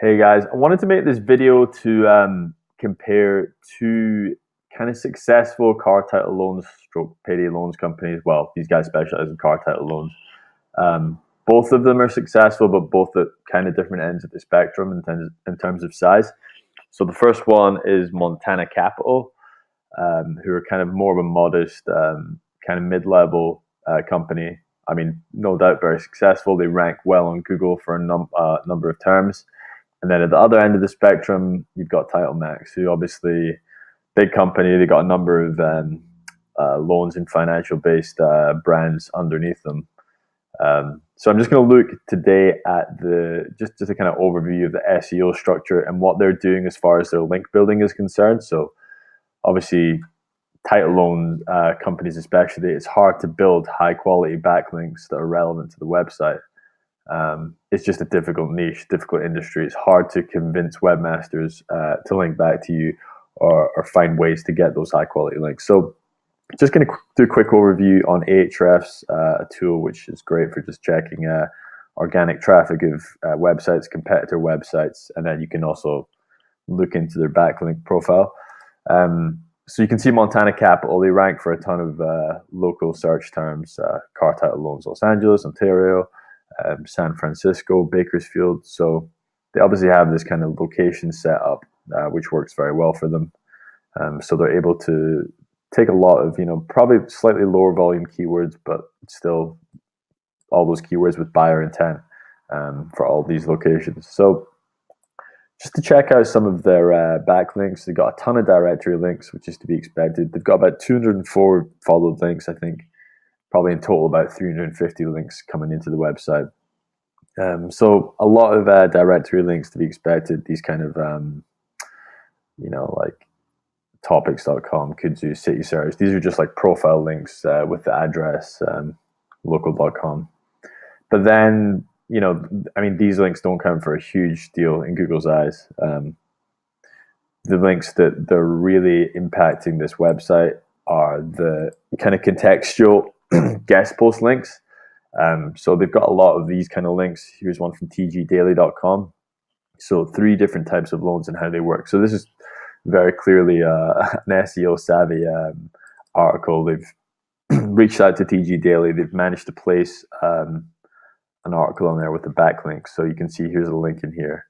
Hey guys, I wanted to make this video to compare two kind of successful car title loans stroke payday loans companies. Well, these guys specialize in car title loans. Both of them are successful, but both at kind of different ends of the spectrum in terms of size. So the first one is Montana Capital, who are kind of more of a modest, kind of mid-level company. I mean, no doubt very successful. They rank well on Google for a number of terms. And then at the other end of the spectrum, you've got TitleMax, who obviously big company. They got a number of loans and financial-based brands underneath them. So I'm just going to look today at just a kind of overview of the SEO structure and what they're doing as far as their link building is concerned. So obviously, title loan companies especially, it's hard to build high-quality backlinks that are relevant to the website. It's just a difficult niche, difficult industry. It's hard to convince webmasters to link back to you or find ways to get those high quality links. So just going to do a quick overview on Ahrefs, a tool which is great for just checking organic traffic of websites, competitor websites, and then you can also look into their backlink profile. So you can see Montana Capital, they rank for a ton of local search terms, car title loans, Los Angeles, Ontario, San Francisco, Bakersfield. So they obviously have this kind of location set up, which works very well for them. So they're able to take a lot of, probably slightly lower volume keywords, but still all those keywords with buyer intent for all these locations. So just to check out some of their backlinks, they've got a ton of directory links, which is to be expected. They've got about 204 followed links, I think. Probably in total about 350 links coming into the website. So a lot of directory links to be expected. These kind of, like topics.com, Kudzu, City Search. These are just like profile links with the address, local.com. But then, these links don't count for a huge deal in Google's eyes. The links that they're really impacting this website are the kind of contextual guest post links. So they've got a lot of these kind of links. Here's one from tgdaily.com. So 3 different types of loans and how they work. So this is very clearly an SEO savvy article. They've reached out to TG Daily. They've managed to place an article on there with a backlink. So you can see here's a link in here.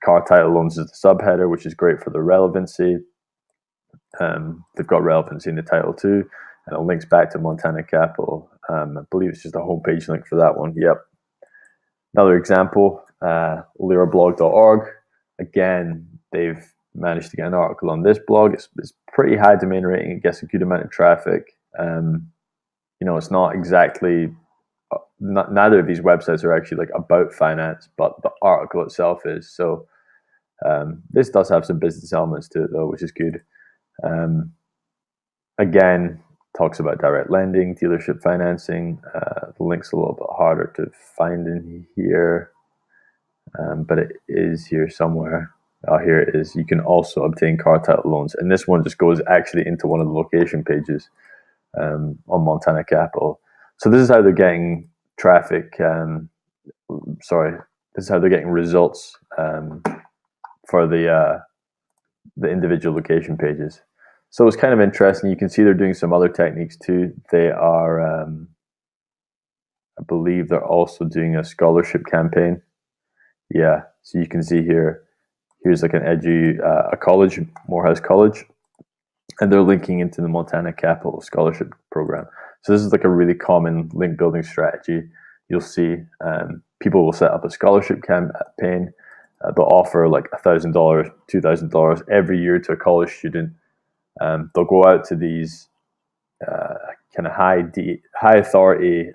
Car title loans is the subheader, which is great for the relevancy. They've got relevancy in the title too. And it links back to Montana Capital. I believe it's just a homepage link for that one. Yep. Another example, lirablog.org. Again, they've managed to get an article on this blog. It's pretty high domain rating. It gets a good amount of traffic. It's not exactly, neither of these websites are actually like about finance, but the article itself is. So this does have some business elements to it though, which is good. Again, talks about direct lending, dealership financing. The link's a little bit harder to find in here, but it is here somewhere. Oh, here it is. You can also obtain car title loans. And this one just goes actually into one of the location pages on Montana Capital. So this is how they're getting traffic. This is how they're getting results for the individual location pages. So it's kind of interesting. You can see they're doing some other techniques too. They are, I believe they're also doing a scholarship campaign. Yeah, so you can see here's like a college, Morehouse College, and they're linking into the Montana Capital scholarship program. So this is like a really common link building strategy. You'll see people will set up a scholarship campaign. They'll offer like $1,000, $2,000 every year to a college student. They'll go out to these kind of high authority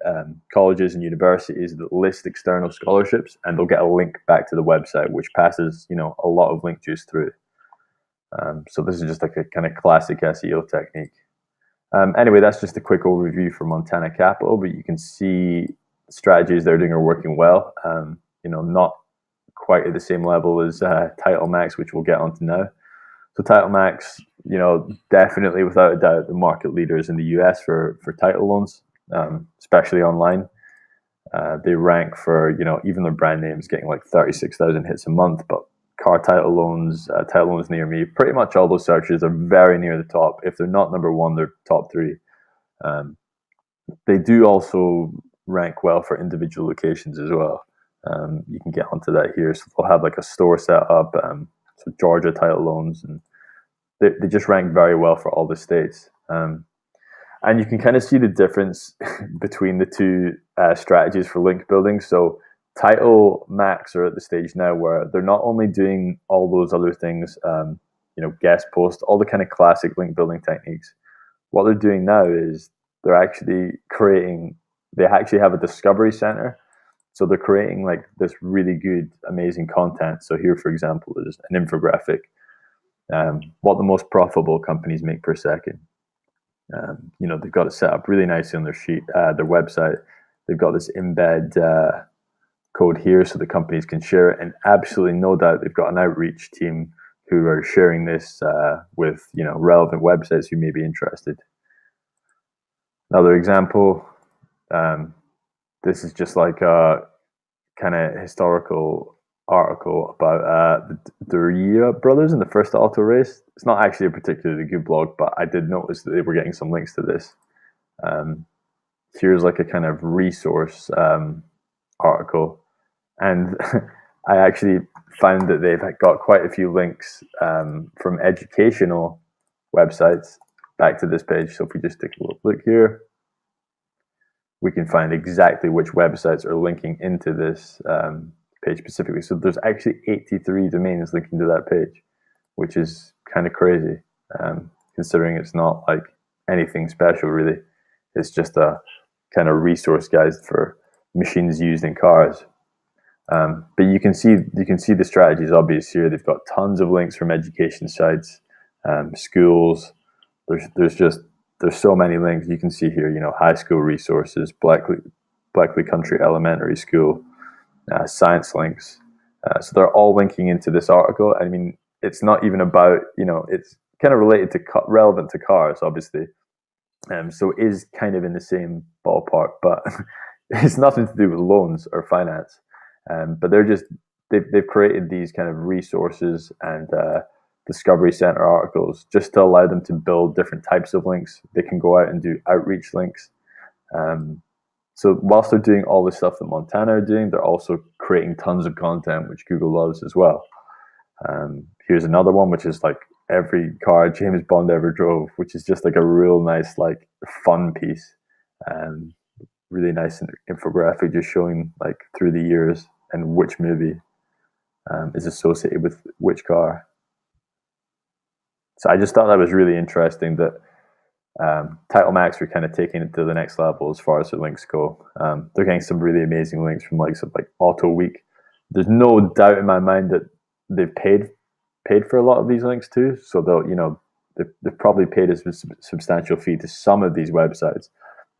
colleges and universities that list external scholarships, and they'll get a link back to the website, which passes a lot of link juice through. So this is just like a kind of classic SEO technique. Anyway, that's just a quick overview for Montana Capital, but you can see strategies they're doing are working well. Not quite at the same level as TitleMax, which we'll get onto now. So TitleMax, definitely without a doubt, the market leaders in the US for title loans, especially online. They rank for, even their brand names getting like 36,000 hits a month, but car title loans near me, pretty much all those searches are very near the top. If they're not number one, they're top three. They do also rank well for individual locations as well. You can get onto that here. So they'll have like a store set up, so Georgia title loans, and they just rank very well for all the states. And you can kind of see the difference between the two strategies for link building. So Title Max are at the stage now where they're not only doing all those other things, guest post, all the kind of classic link building techniques. What they're doing now is they actually have a discovery center. So they're creating like this really good, amazing content. So here, for example, is an infographic. What the most profitable companies make per second. They've got it set up really nicely on their sheet, their website. They've got this embed code here so the companies can share it, and absolutely no doubt they've got an outreach team who are sharing this with relevant websites who may be interested. Another example, this is just like a kind of historical article about the Doria brothers in the first auto race. It's not actually a particularly good blog, but I did notice that they were getting some links to this. Here's like a kind of resource article, and I actually found that they've got quite a few links from educational websites back to this page. So if we just take a look here, we can find exactly which websites are linking into this page specifically. So there's actually 83 domains linking to that page, which is kind of crazy, considering it's not like anything special really. It's just a kind of resource guide for machines used in cars. But you can see the strategies obvious here. They've got tons of links from education sites, schools. There's so many links. You can see here, high school resources, Blackley Country Elementary School, science links. So they're all linking into this article. I mean, it's not even about, it's kind of related to relevant to cars, obviously. So it is kind of in the same ballpark, but it's nothing to do with loans or finance. But they've created these kind of resources and Discovery Center articles just to allow them to build different types of links. They can go out and do outreach links. So whilst they're doing all the stuff that Montana are doing, they're also creating tons of content, which Google loves as well. Here's another one, which is like every car James Bond ever drove, which is just like a real nice, like fun piece. Really nice infographic just showing like through the years and which movie is associated with which car. So I just thought that was really interesting that Title Max are kind of taking it to the next level as far as the links go. They're getting some really amazing links from like Auto Week. There's no doubt in my mind that they've paid for a lot of these links too. So they've probably paid a substantial fee to some of these websites.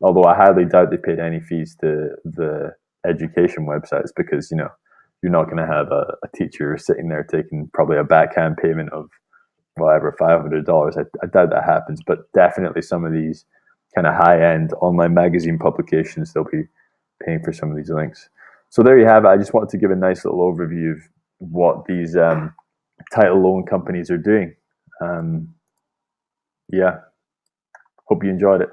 Although I highly doubt they paid any fees to the education websites, because you're not going to have a teacher sitting there taking probably a backhand payment of whatever, $500. I doubt that happens, but definitely some of these kind of high-end online magazine publications, they'll be paying for some of these links. So there you have it. I just wanted to give a nice little overview of what these title loan companies are doing. Yeah, hope you enjoyed it.